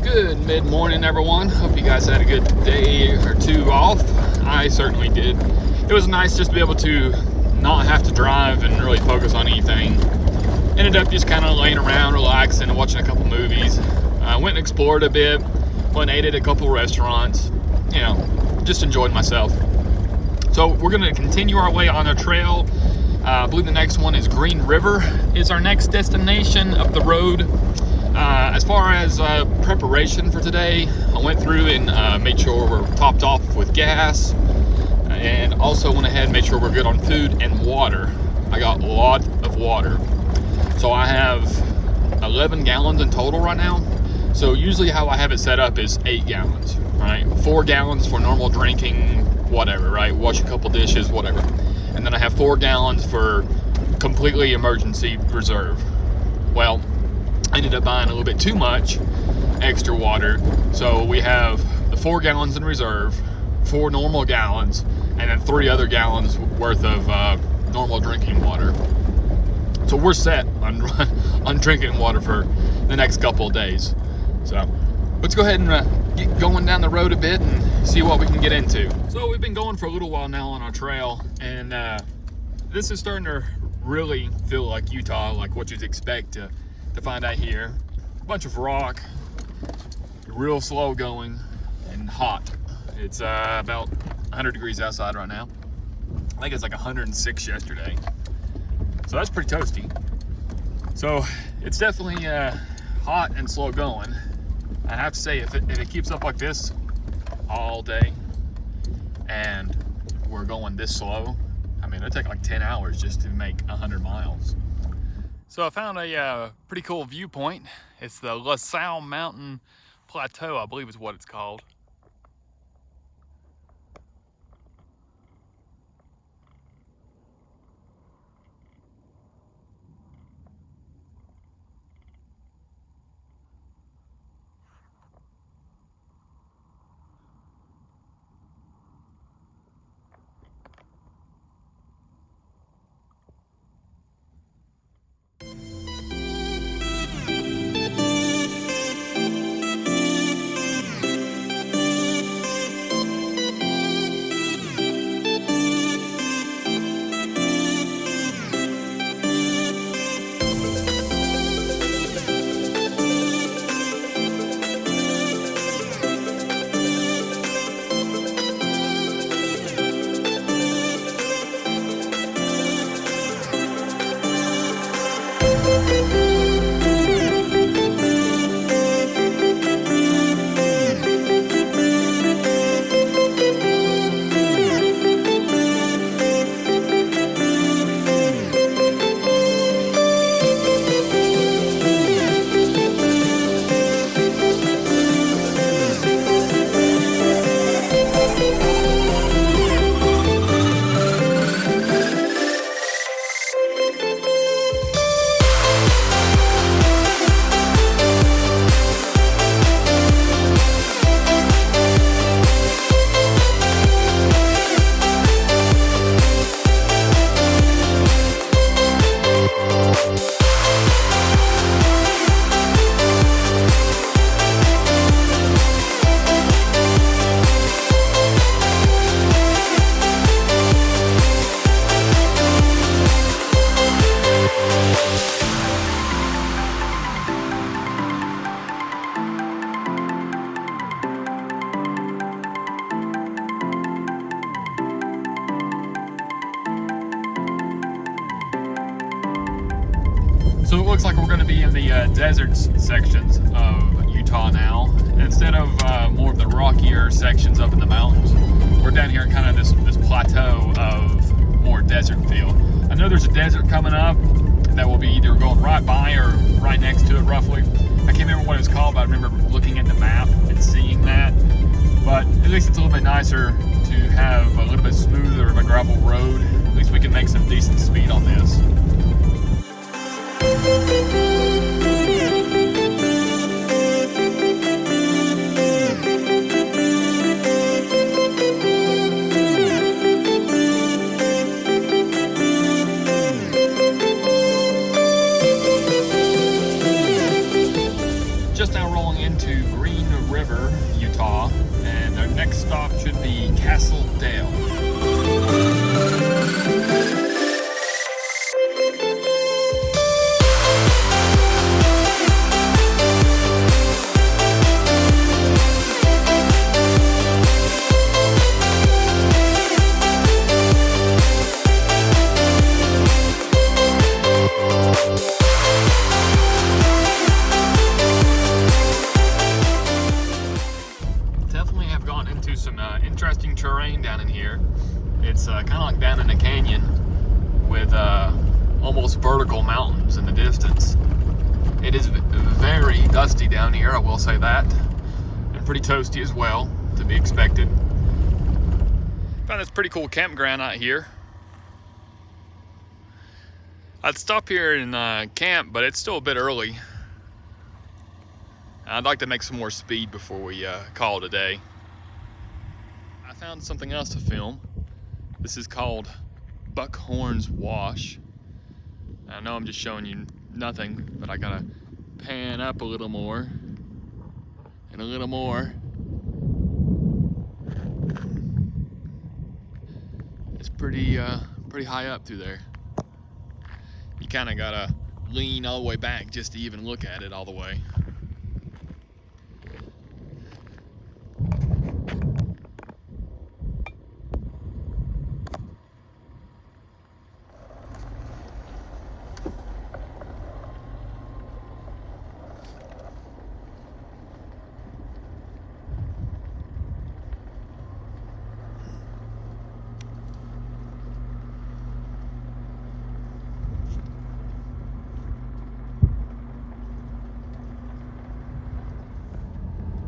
Good mid-morning, everyone. Hope you guys had a good day or two off. I certainly did. It was nice just to be able to not have to drive and really focus on anything. Ended up just kind of laying around, relaxing, and watching a couple movies. Went and explored a bit. Went and ate at a couple restaurants. You know, just enjoyed myself. So we're going to continue our way on our trail. I believe the next one is Green River is our next destination up the road. As far as preparation for today, I went through and made sure we're topped off with gas, and also went ahead and made sure we're good on food and water. I got a lot of water. So I have 11 gallons in total right now. So usually how I have it set up is 8 gallons, right? 4 gallons for normal drinking, whatever, right? Wash a couple dishes, whatever. And then I have 4 gallons for completely emergency reserve. Well, I ended up buying a little bit too much extra water. So we have the 4 gallons in reserve, 4 normal gallons, and then 3 other gallons worth of normal drinking water. So we're set on drinking water for the next couple of days. So let's go ahead and get going down the road a bit and see what we can get into. So we've been going for a little while now on our trail, and this is starting to really feel like Utah, like what you'd expect to find out here. A bunch of rock, real slow going, and hot. It's about 100 degrees outside right now. I think it's like 106 yesterday. So that's pretty toasty. So it's definitely hot and slow going. I have to say, if it keeps up like this all day and we're going this slow, I mean, it'll take like 10 hours just to make 100 miles. So I found a pretty cool viewpoint. It's the Lasalle Mountain Plateau, I believe is what it's called. So it looks like we're going to be in the desert sections of Utah now. Instead of more of the rockier sections up in the mountains, we're down here in kind of this plateau of more desert feel. I know there's a desert coming up that will be either going right by or right next to it roughly. I can't remember what it was called, but I remember looking at the map and seeing that. But at least it's a little bit nicer to have a little bit smoother of a gravel road. At least we can make some decent speed on this. Just now rolling into to Green River, Utah, and our next stop should be Castle Dale. Interesting terrain down in here. It's kind of like down in a canyon with almost vertical mountains in the distance. It is very dusty down here, I will say that, and pretty toasty as well, to be expected. Found this pretty cool campground out here. I'd stop here and camp, but it's still a bit early. I'd like to make some more speed before we call it a day. I found something else to film. This is called Buckhorns Wash. I know I'm just showing you nothing, but I gotta pan up a little more and a little more. It's pretty high up through there. You kind of gotta lean all the way back just to even look at it all the way.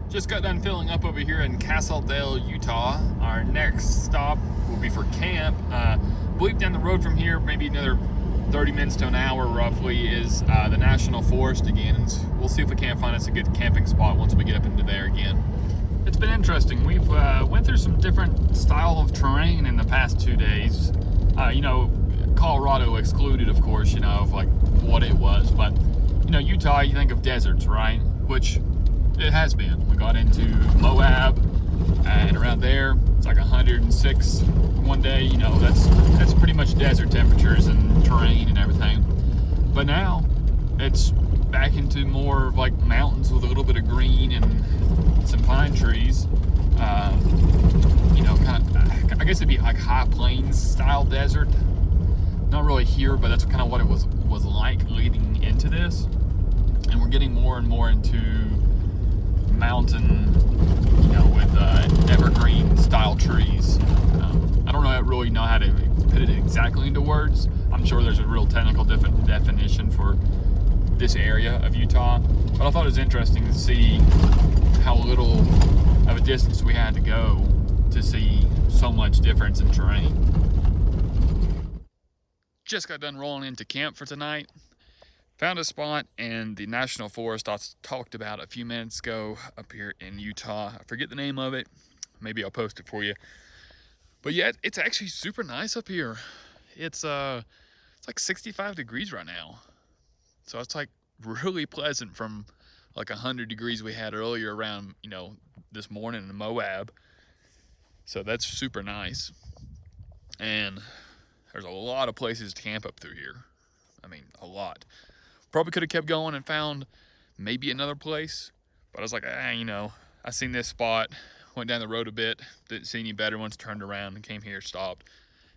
Just got done filling up over here in Castle Dale, Utah. Our next stop will be for camp. I believe down the road from here, maybe another 30 minutes to an hour roughly, is the National Forest again. And we'll see if we can't find us a good camping spot once we get up into there again. It's been interesting. We've went through some different style of terrain in the past 2 days. You know, Colorado excluded, of course, you know, of like what it was. But, you know, Utah, you think of deserts, right? Which it has been. We got into Moab, and around there, it's like 106 one day. You know, that's pretty much desert temperatures and terrain and everything. But now, it's back into more of like mountains with a little bit of green and some pine trees. You know, kind of, I guess it'd be like high plains style desert. Not really here, but that's kind of what it was like leading into this. And we're getting more and more into mountain, you know, with evergreen style trees. I don't really know how to put it exactly into words. I'm sure there's a real technical definition for this area of Utah, but I thought it was interesting to see how little of a distance we had to go to see so much difference in terrain. Just got done rolling into camp for tonight. Found a spot in the National Forest I talked about a few minutes ago up here in Utah. I forget the name of it. Maybe I'll post it for you. But yeah, it's actually super nice up here. It's like 65 degrees right now. So it's like really pleasant from like 100 degrees we had earlier around, you know, this morning in Moab. So that's super nice. And there's a lot of places to camp up through here. I mean, a lot. Probably could have kept going and found maybe another place, but I was like, you know, I seen this spot, went down the road a bit, didn't see any better ones, turned around and came here, stopped.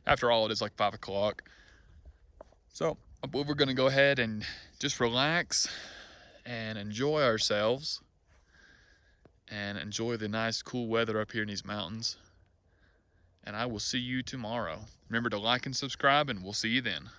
After all, it is like 5 o'clock. So I believe we're gonna go ahead and just relax and enjoy ourselves and enjoy the nice cool weather up here in these mountains. And I will see you tomorrow. Remember to like and subscribe, and we'll see you then.